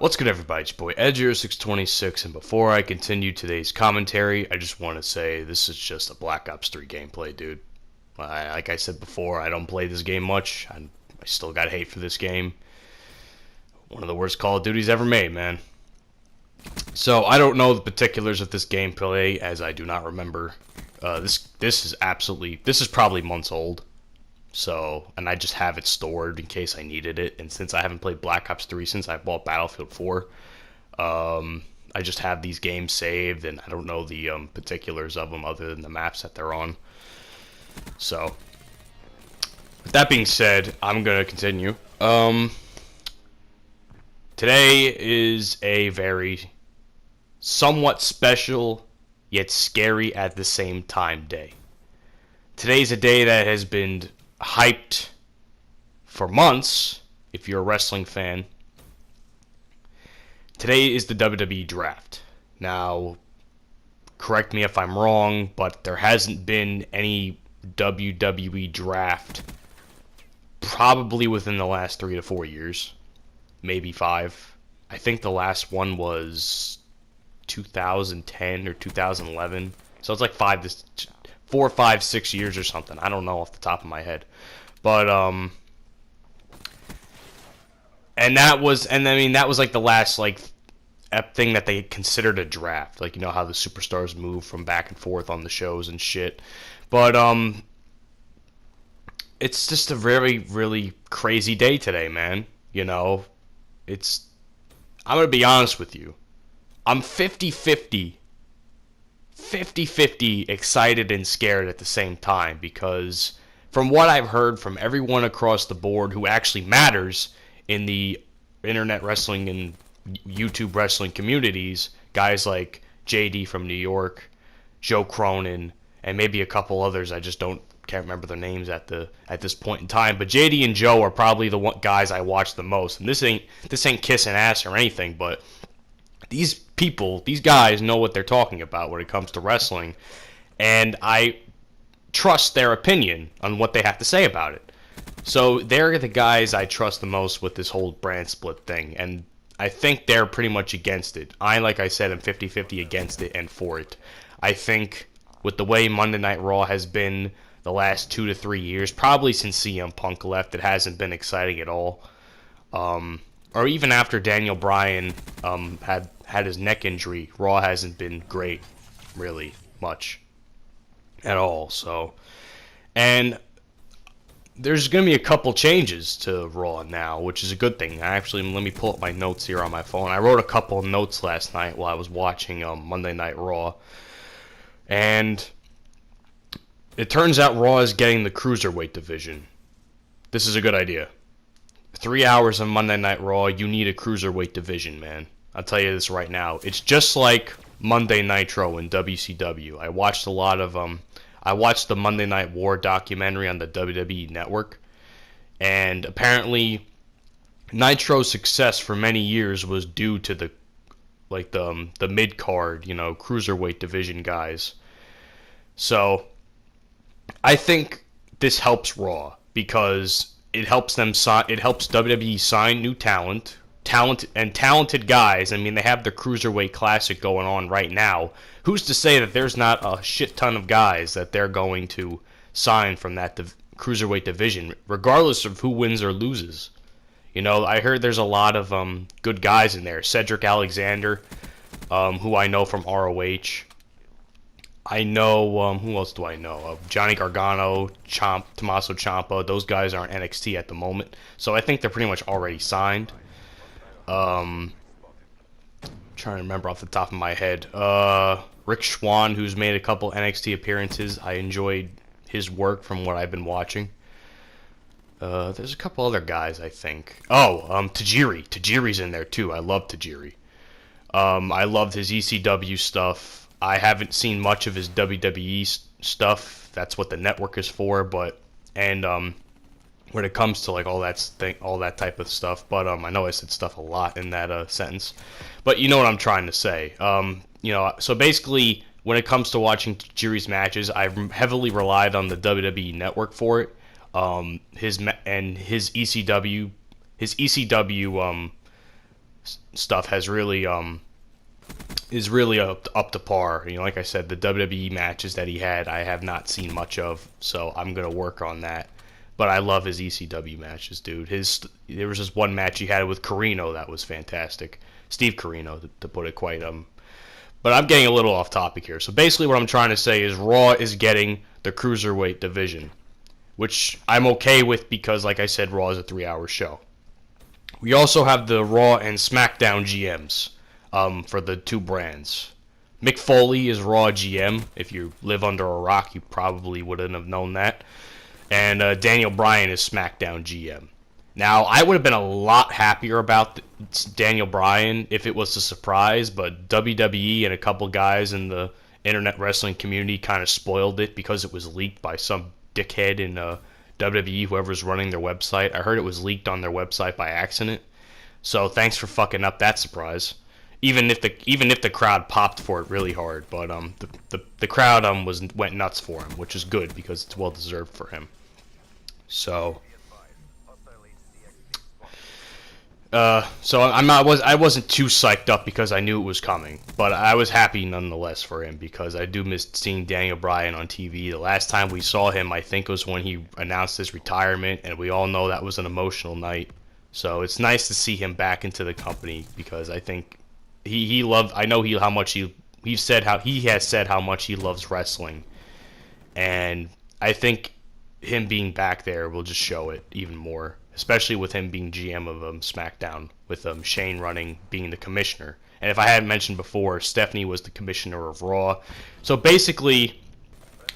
What's good, everybody? It's your boy Ed0626, and before I continue today's commentary, I just want to say this is just a Black Ops 3 gameplay, dude. Like I said before, I don't play this game much. I still got hate for this game. One of the worst Call of Duties ever made, man. So I don't know the particulars of this gameplay, as I do not remember. This is probably months old. So, and I just have it stored in case I needed it. And since I haven't played Black Ops 3 since I bought Battlefield 4, I just have these games saved, and I don't know the particulars of them other than the maps that they're on. So, with that being said, I'm going to continue. Today is a very somewhat special, yet scary at the same time day. Today's a day that has been hyped for months, if you're a wrestling fan. Today is the WWE Draft. Now, correct me if I'm wrong, but there hasn't been any WWE Draft probably within the last 3 to 4 years. Maybe 5. I think the last one was 2010 or 2011. So it's like 4, 5, 6 years or something. I don't know off the top of my head. But, that was like the last, like, thing that they considered a draft. Like, you know how the superstars move from back and forth on the shows and shit. But, it's just a very, really crazy day today, man. You know, I'm going to be honest with you. I'm 50-50 excited and scared at the same time, because from what I've heard from everyone across the board who actually matters in the internet wrestling and YouTube wrestling communities, guys like JD from New York, Joe Cronin, and maybe a couple others, I just can't remember their names at this point in time, but JD and Joe are probably the guys I watch the most. And this ain't kissing ass or anything, but these people, these guys know what they're talking about when it comes to wrestling, and I trust their opinion on what they have to say about it. So they're the guys I trust the most with this whole brand split thing, and I think they're pretty much against it. Like I said, I'm 50-50 against it and for it. I think with the way Monday Night Raw has been the last 2 to 3 years, probably since CM Punk left, it hasn't been exciting at all. Or even after Daniel Bryan had his neck injury, Raw hasn't been great, really, much at all. So, and there's going to be a couple changes to Raw now, which is a good thing. Actually, let me pull up my notes here on my phone. I wrote a couple of notes last night while I was watching Monday Night Raw, and it turns out Raw is getting the Cruiserweight division. This is a good idea. 3 hours of Monday Night Raw, you need a Cruiserweight division, man. I'll tell you this right now. It's just like Monday Nitro in WCW. I watched the Monday Night War documentary on the WWE Network, and apparently Nitro's success for many years was due to the mid-card, Cruiserweight division guys. So I think this helps Raw because it helps WWE sign new talented guys. I mean, they have the Cruiserweight Classic going on right now. Who's to say that there's not a shit ton of guys that they're going to sign from that Cruiserweight division, regardless of who wins or loses? I heard there's a lot of good guys in there. Cedric Alexander, who I know from ROH. I know, who else do I know? Johnny Gargano, Tommaso Ciampa. Those guys are in NXT at the moment. So I think they're pretty much already signed. Trying to remember off the top of my head. Rick Schwann, who's made a couple NXT appearances. I enjoyed his work from what I've been watching. There's a couple other guys, I think. Tajiri. Tajiri's in there, too. I love Tajiri. I loved his ECW stuff. I haven't seen much of his WWE stuff. That's what the network is for. When it comes to like all that type of stuff. But I know I said stuff a lot in that sentence. But you know what I'm trying to say. So basically, when it comes to watching Tajiri's matches, I've heavily relied on the WWE network for it. His ECW stuff has really is really up to par. You know, like I said, the WWE matches that he had, I have not seen much of, so I'm gonna work on that. But I love his ECW matches, dude. There was this one match he had with Carino that was fantastic. Steve Carino, to put it quite. But I'm getting a little off topic here. So basically, what I'm trying to say is Raw is getting the cruiserweight division, which I'm okay with because, like I said, Raw is a 3-hour show. We also have the Raw and SmackDown GMs for the two brands. Mick Foley is Raw GM. If you live under a rock, you probably wouldn't have known that. And Daniel Bryan is SmackDown GM. Now, I would have been a lot happier about Daniel Bryan if it was a surprise, but WWE and a couple guys in the internet wrestling community kind of spoiled it because it was leaked by some dickhead in WWE, whoever's running their website. I heard it was leaked on their website by accident. So thanks for fucking up that surprise. Even if the crowd popped for it really hard, but the crowd went nuts for him, which is good because it's well deserved for him. So I wasn't too psyched up because I knew it was coming, but I was happy nonetheless for him because I do miss seeing Daniel Bryan on TV. The last time we saw him, I think, was when he announced his retirement, and we all know that was an emotional night. So it's nice to see him back into the company because I think he loved. I know he has said how much he loves wrestling, and I think him being back there will just show it even more. Especially with him being GM of SmackDown, with Shane being the commissioner. And if I hadn't mentioned before, Stephanie was the commissioner of Raw. So basically,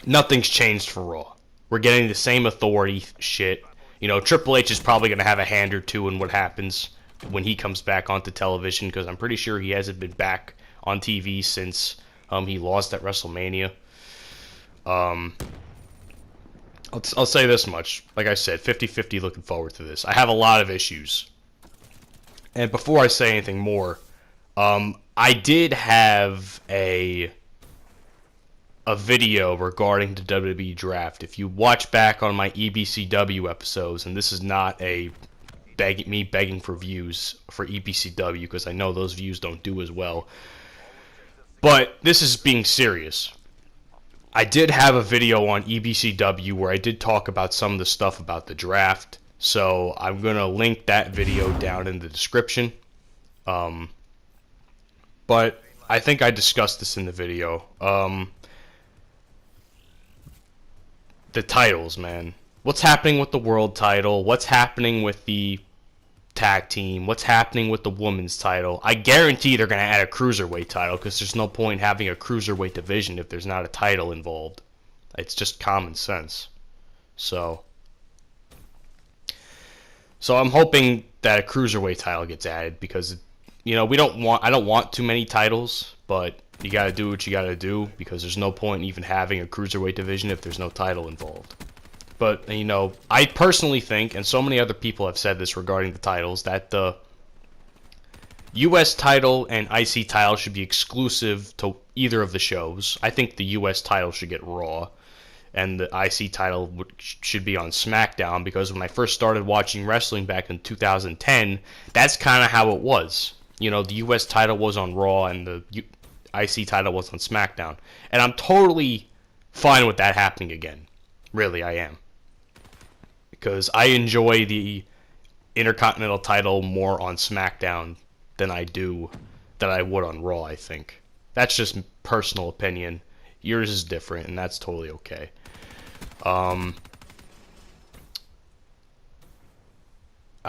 nothing's changed for Raw. We're getting the same authority shit. You know, Triple H is probably going to have a hand or two in what happens when he comes back onto television, because I'm pretty sure he hasn't been back on TV since he lost at WrestleMania. I'll say this much. Like I said, 50-50 looking forward to this. I have a lot of issues. And before I say anything more, I did have a video regarding the WWE Draft. If you watch back on my EBCW episodes, and this is not me begging for views for EBCW, because I know those views don't do as well. But this is being serious. I did have a video on EBCW where I did talk about some of the stuff about the draft, so I'm going to link that video down in the description. But I think I discussed this in the video. The titles, man. What's happening with the world title? What's happening with the tag team? What's happening with the women's title? I guarantee they're going to add a cruiserweight title because there's no point having a cruiserweight division if there's not a title involved. It's just common sense. So I'm hoping that a cruiserweight title gets added because, you know, I don't want too many titles, but you got to do what you got to do because there's no point in even having a cruiserweight division if there's no title involved. But, you know, I personally think, and so many other people have said this regarding the titles, that the U.S. title and IC title should be exclusive to either of the shows. I think the U.S. title should get Raw, and the IC title should be on SmackDown, because when I first started watching wrestling back in 2010, that's kind of how it was. You know, the U.S. title was on Raw, and the IC title was on SmackDown. And I'm totally fine with that happening again. Really, I am. Because I enjoy the Intercontinental title more on SmackDown than I would on Raw, I think. That's just personal opinion. Yours is different, and that's totally okay. I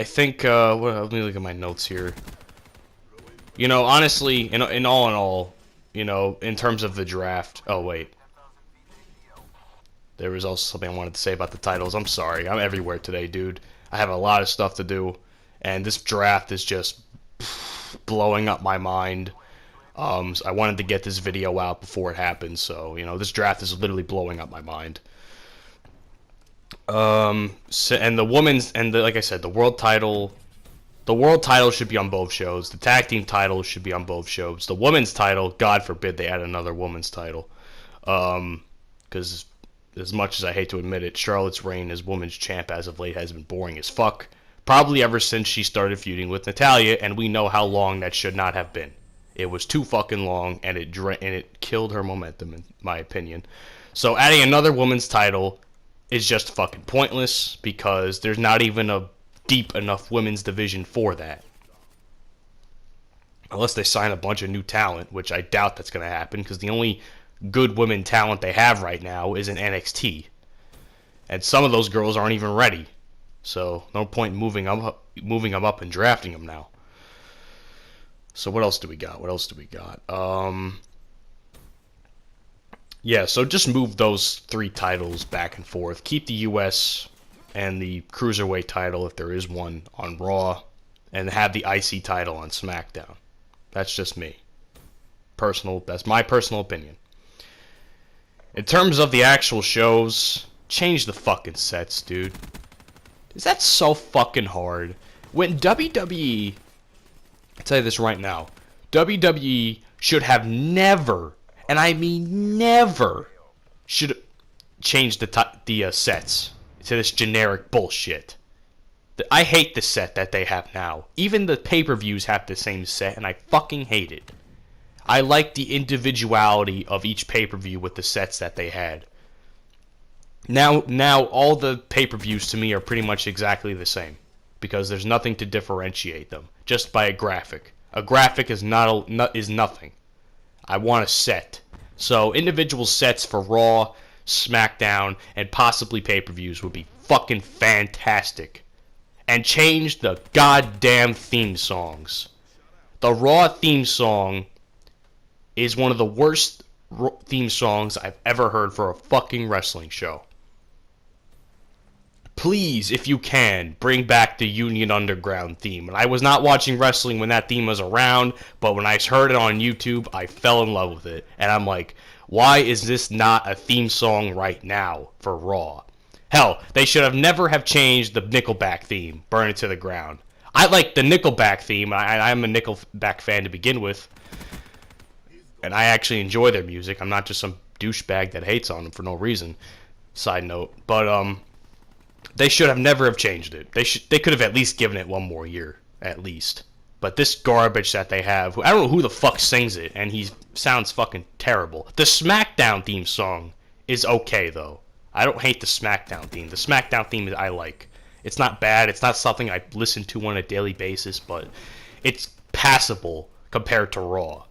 think, let me look at my notes here. You know, honestly, in all, you know, in terms of the draft, oh wait. There was also something I wanted to say about the titles. I'm sorry. I'm everywhere today, dude. I have a lot of stuff to do. And this draft is just blowing up my mind. So I wanted to get this video out before it happens. So, you know, this draft is literally blowing up my mind. And the women's, like I said, the world title should be on both shows. The tag team title should be on both shows. The women's title, God forbid they add another women's title. Because as much as I hate to admit it, Charlotte's reign as women's champ as of late has been boring as fuck. Probably ever since she started feuding with Natalya, and we know how long that should not have been. It was too fucking long, and it killed her momentum, in my opinion. So adding another women's title is just fucking pointless because there's not even a deep enough women's division for that. Unless they sign a bunch of new talent, which I doubt that's going to happen because the only good women talent they have right now is in NXT. And some of those girls aren't even ready. So no point in moving them up and drafting them now. So what else do we got? Yeah, so just move those 3 titles back and forth. Keep the US and the Cruiserweight title, if there is one, on Raw. And have the IC title on SmackDown. That's just me. That's my personal opinion. In terms of the actual shows, change the fucking sets, dude. Is that so fucking hard? When WWE... I'll tell you this right now. WWE should have never, and I mean never, should change the sets to this generic bullshit. I hate the set that they have now. Even the pay-per-views have the same set, and I fucking hate it. I like the individuality of each pay-per-view with the sets that they had. Now all the pay-per-views to me are pretty much exactly the same. Because there's nothing to differentiate them. Just by a graphic. A graphic is nothing. I want a set. So individual sets for Raw, SmackDown, and possibly pay-per-views would be fucking fantastic. And change the goddamn theme songs. The Raw theme song is one of the worst theme songs I've ever heard for a fucking wrestling show. Please, if you can, bring back the Union Underground theme. And I was not watching wrestling when that theme was around, but when I heard it on YouTube, I fell in love with it. And I'm like, why is this not a theme song right now for Raw? Hell, they should have never have changed the Nickelback theme, Burn It to the Ground. I like the Nickelback theme. I'm a Nickelback fan to begin with. And I actually enjoy their music. I'm not just some douchebag that hates on them for no reason. Side note. But, they should have never have changed it. They could have at least given it one more year, at least. But this garbage that they have, I don't know who the fuck sings it, and he sounds fucking terrible. The SmackDown theme song is okay, though. I don't hate the SmackDown theme. The SmackDown theme I like. It's not bad. It's not something I listen to on a daily basis, but it's passable compared to Raw.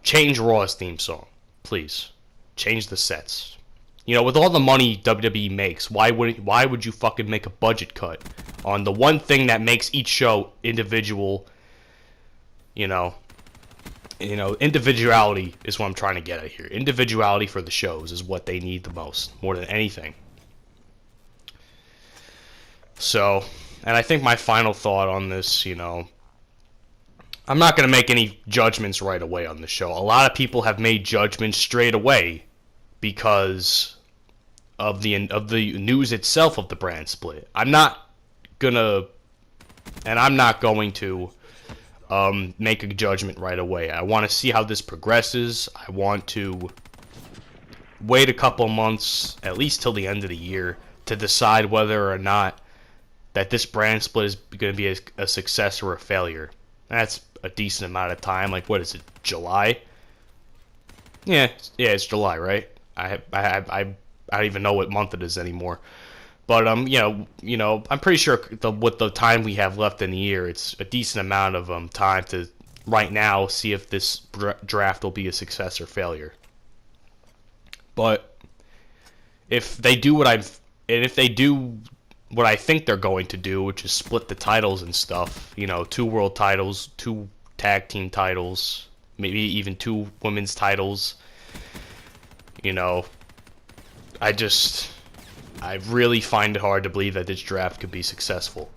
Change Raw's theme song, please. Change the sets. You know, with all the money WWE makes, why would you fucking make a budget cut on the one thing that makes each show individual? You know, individuality is what I'm trying to get at here. Individuality for the shows is what they need the most, more than anything. So, and I think my final thought on this, I'm not going to make any judgments right away on the show. A lot of people have made judgments straight away because of the news itself of the brand split. I'm not going to make a judgment right away. I want to see how this progresses. I want to wait a couple months, at least till the end of the year, to decide whether or not that this brand split is going to be a success or a failure. That's a decent amount of time. Like, what is it, July? Yeah, it's July, right? I don't even know what month it is anymore. But I'm pretty sure with the time we have left in the year, it's a decent amount of time to right now see if this draft will be a success or failure. But if they do what I think they're going to do, which is split the titles and stuff, 2 world titles, 2 tag team titles, maybe even 2 women's titles, I really find it hard to believe that this draft could be successful.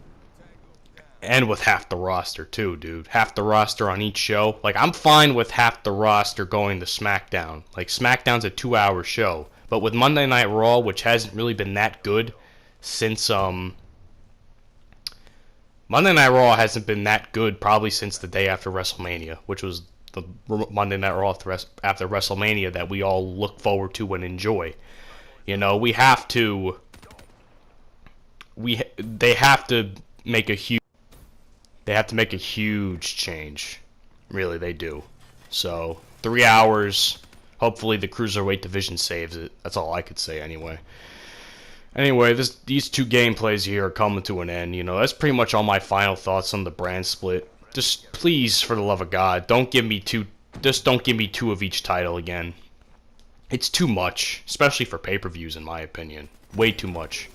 And with half the roster, too, dude. Half the roster on each show. Like, I'm fine with half the roster going to SmackDown. Like, SmackDown's a 2-hour show. But with Monday Night Raw, which hasn't really been that good since, Monday Night Raw hasn't been that good probably since the day after WrestleMania, which was the Monday Night Raw after WrestleMania that we all look forward to and enjoy. They have to make a huge change. Really, they do. So 3 hours. Hopefully the cruiserweight division saves it. That's all I could say anyway. Anyway, these two gameplays here are coming to an end. You know, that's pretty much all my final thoughts on the brand split. Just please, for the love of God, don't give me two of each title again. It's too much, especially for pay-per-views, in my opinion. Way too much.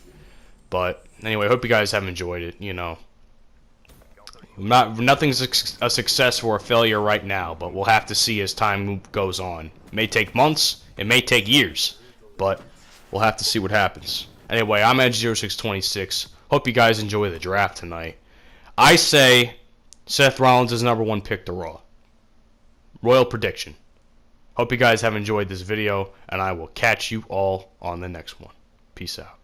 But anyway, I hope you guys have enjoyed it. You know, nothing's a success or a failure right now, but we'll have to see as time goes on. It may take months, it may take years, but we'll have to see what happens. Anyway, I'm Edge0626. Hope you guys enjoy the draft tonight. I say Seth Rollins is #1 pick to Raw. Royal prediction. Hope you guys have enjoyed this video, and I will catch you all on the next one. Peace out.